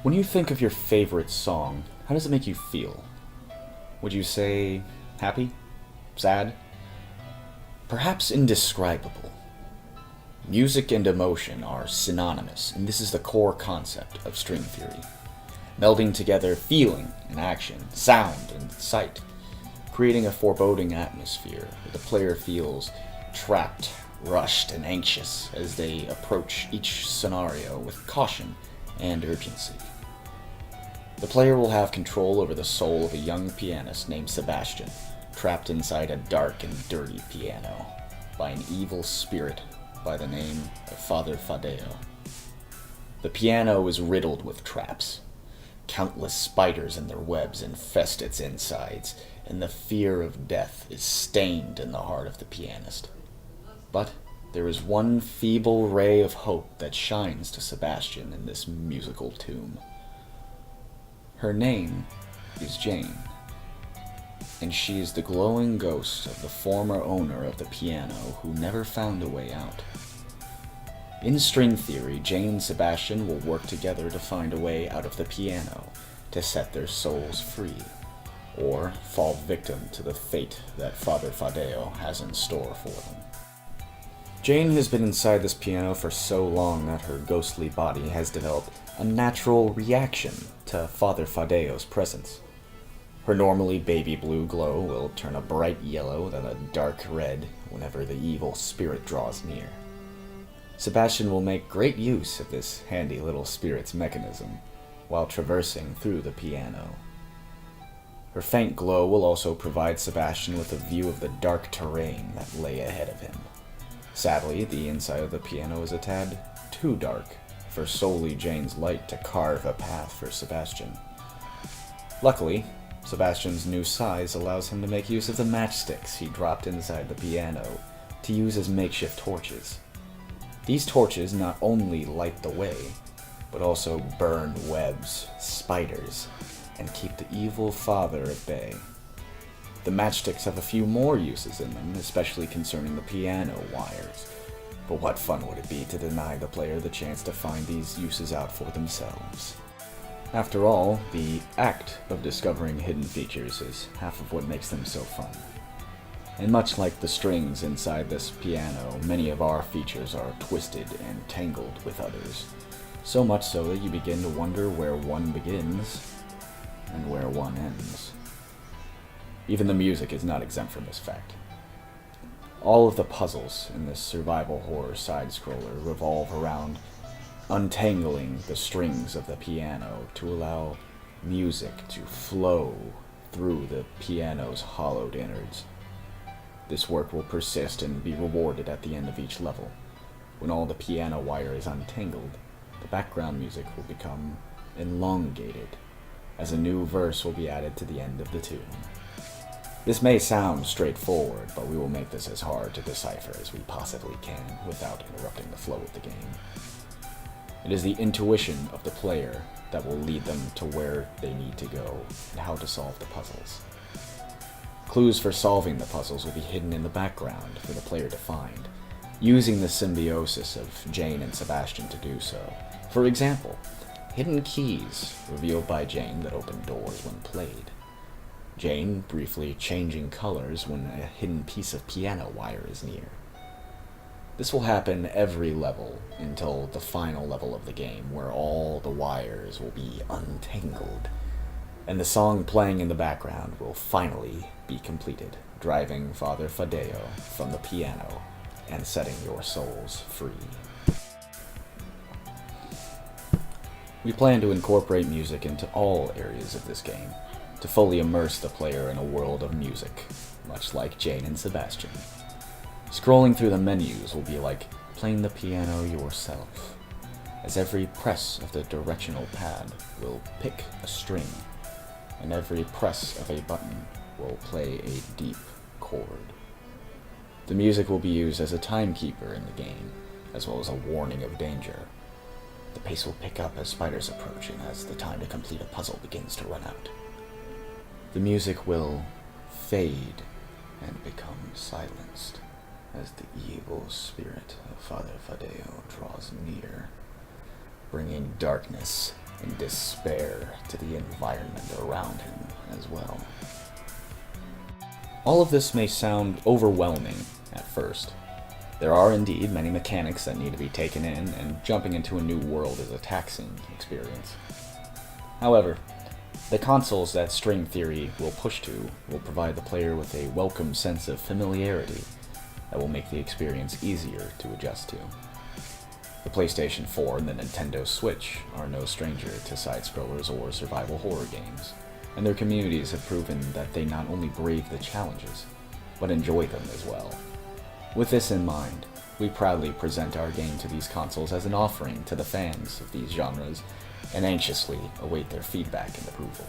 When you think of your favorite song, how does it make you feel? Would you say happy? Sad? Perhaps indescribable. Music and emotion are synonymous, and this is the core concept of string theory. Melding together feeling and action, sound and sight, creating a foreboding atmosphere where the player feels trapped, rushed, and anxious as they approach each scenario with caution and urgency. The player will have control over the soul of a young pianist named Sebastian, trapped inside a dark and dirty piano by an evil spirit by the name of Father Fadeo. The piano is riddled with traps. Countless spiders and their webs infest its insides, and the fear of death is stained in the heart of the pianist. But there is one feeble ray of hope that shines to Sebastian in this musical tomb. Her name is Jane, and she is the glowing ghost of the former owner of the piano who never found a way out. In string theory, Jane and Sebastian will work together to find a way out of the piano, to set their souls free, or fall victim to the fate that Father Fadeo has in store for them. Jane has been inside this piano for so long that her ghostly body has developed a natural reaction to Father Fadeo's presence. Her normally baby blue glow will turn a bright yellow, then a dark red whenever the evil spirit draws near. Sebastian will make great use of this handy little spirit's mechanism while traversing through the piano. Her faint glow will also provide Sebastian with a view of the dark terrain that lay ahead of him. Sadly, the inside of the piano is a tad too dark for solely Jane's light to carve a path for Sebastian. Luckily, Sebastian's new size allows him to make use of the matchsticks he dropped inside the piano to use as makeshift torches. These torches not only light the way, but also burn webs, spiders, and keep the evil father at bay. The matchsticks have a few more uses in them, especially concerning the piano wires. But what fun would it be to deny the player the chance to find these uses out for themselves? After all, the act of discovering hidden features is half of what makes them so fun. And much like the strings inside this piano, many of our features are twisted and tangled with others, so much so that you begin to wonder where one begins and where one ends. Even the music is not exempt from this fact. All of the puzzles in this survival horror side-scroller revolve around untangling the strings of the piano to allow music to flow through the piano's hollowed innards. This work will persist and be rewarded at the end of each level. When all the piano wire is untangled, the background music will become elongated, as a new verse will be added to the end of the tune. This may sound straightforward, but we will make this as hard to decipher as we possibly can without interrupting the flow of the game. It is the intuition of the player that will lead them to where they need to go and how to solve the puzzles. Clues for solving the puzzles will be hidden in the background for the player to find, using the symbiosis of Jane and Sebastian to do so. For example, hidden keys revealed by Jane that open doors when played. Jane briefly changing colors when a hidden piece of piano wire is near. This will happen every level until the final level of the game, where all the wires will be untangled, and the song playing in the background will finally be completed, driving Father Fadeo from the piano and setting your souls free. We plan to incorporate music into all areas of this game, to fully immerse the player in a world of music, much like Jane and Sebastian. Scrolling through the menus will be like playing the piano yourself, as every press of the directional pad will pick a string, and every press of a button will play a deep chord. The music will be used as a timekeeper in the game, as well as a warning of danger. The pace will pick up as spiders approach and as the time to complete a puzzle begins to run out. The music will fade and become silenced as the evil spirit of Father Fadeo draws near, bringing darkness and despair to the environment around him as well. All of this may sound overwhelming at first. There are indeed many mechanics that need to be taken in, and jumping into a new world is a taxing experience. However, the consoles that string theory will push to will provide the player with a welcome sense of familiarity that will make the experience easier to adjust to. The PlayStation 4 and the Nintendo Switch are no stranger to side-scrollers or survival horror games, and their communities have proven that they not only brave the challenges, but enjoy them as well. With this in mind, we proudly present our game to these consoles as an offering to the fans of these genres, and anxiously await their feedback and approval.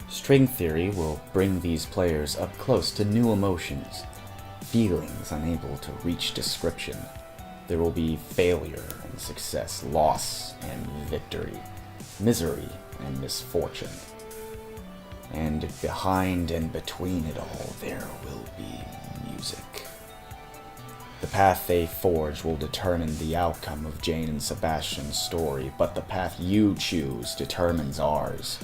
String theory will bring these players up close to new emotions, feelings unable to reach description. There will be failure and success, loss and victory, misery and misfortune. And behind and between it all, there will be music. The path they forge will determine the outcome of Jane and Sebastian's story, but the path you choose determines ours.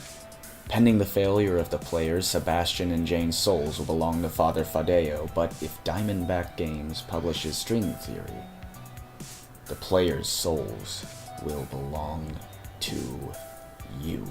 Pending the failure of the players, Sebastian and Jane's souls will belong to Father Fadeo, but if Diamondback Games publishes String Theory, the players' souls will belong to you.